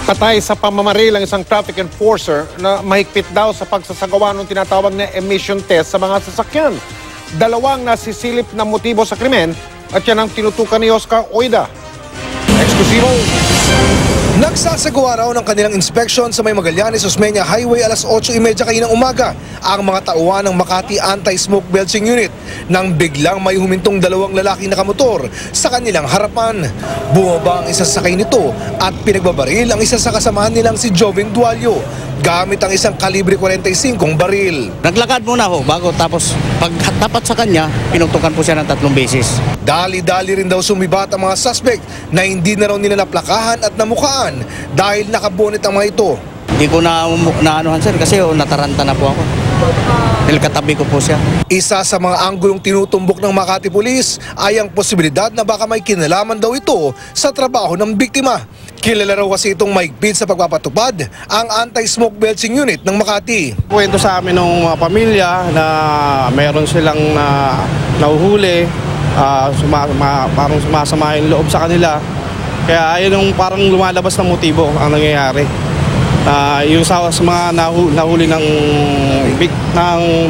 Patay sa pamamaril ang isang traffic enforcer na mahigpit daw sa pagsasagawa ng tinatawag na emission test sa mga sasakyan. Dalawang nasisilip na motibo sa krimen at yan ang tinutukan ni Oscar Oida. Eksklusibo. Nagsasagawa raw ng kanilang inspeksyon sa may Magallanes Osmeña Highway alas 8:30 kaninang umaga ang mga tauhan ng Makati Anti-Smoke Belching Unit nang biglang may humintong dalawang lalaking nakamotor sa kanilang harapan. Bumaba ang isa sa sakay nito at pinagbabaril ang isa sa kasamahan nilang si Jovin Dualio gamit ang isang kalibre 45 baril. Naglakad muna ho bago tapos pagtapat sa kanya, pinuntukan po siya ng 3 beses. Dali-dali rin daw sumibat ang mga suspect na hindi na raw nila naplakahan at namukaan dahil nakabonet ang mga ito. Hindi ko naanuhan sir kasi nataranta na po ako. Dahil katabi ko po siya. Isa sa mga anggulong tinutumbok ng Makati Police ay ang posibilidad na baka may kinalaman daw ito sa trabaho ng biktima. Kilala raw kasi itong mahigpit sa pagpapatupad ang Anti-Smoke Belching Unit ng Makati. Kwento sa amin ng mga pamilya na mayroon silang nahuhuli, parang sumasama yung loob sa kanila. Kaya ayun yung parang lumalabas na motibo ang nangyayari. Yung sa mga nahuli ng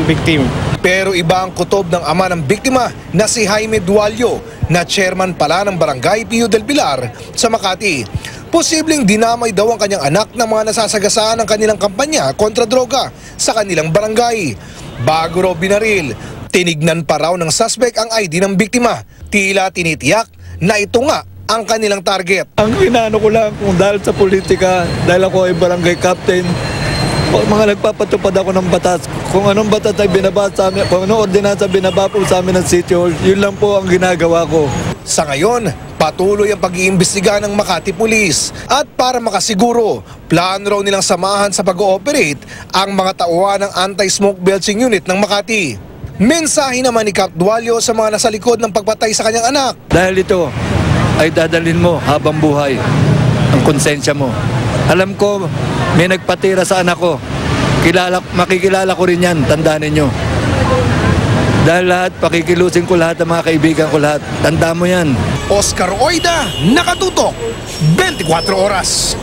victim. Pero iba ang kutob ng ama ng biktima na si Jaime Dualio na chairman pala ng barangay Pio del Pilar sa Makati. Posibleng dinamay daw ang kanyang anak ng mga nasasagasaan ng kanilang kampanya kontra droga sa kanilang barangay. Bago raw binaril, tinignan pa raw ng suspect ang ID ng biktima. Tila tinitiyak na ito nga ang kanilang target. Ang inaano ko lang kung dahil sa politika, dahil ako ay barangay captain, mga nagpapatupad ako ng batas. Kung anong batas ay binaba sa amin, kung anong ordinansa binaba po sa amin ng City Hall, yun lang po ang ginagawa ko. Sa ngayon, patuloy ang pag-iimbestiga ng Makati Police. At para makasiguro, plano raw nilang samahan sa pag-ooperate ang mga tauhan ng Anti-Smoke Belching Unit ng Makati. Mensahe naman ni Cap Dualio sa mga nasa likod ng pagpatay sa kanyang anak. Dahil ito ay dadalhin mo habang buhay ang konsensya mo. Alam ko, may nagpatira sa anak ko. Makikilala ko rin yan, tandaan ninyo. Dahil lahat, pakikilusin ko lahat ng mga kaibigan ko lahat. Tanda mo yan. Oscar Oida, nakatutok, 24 oras.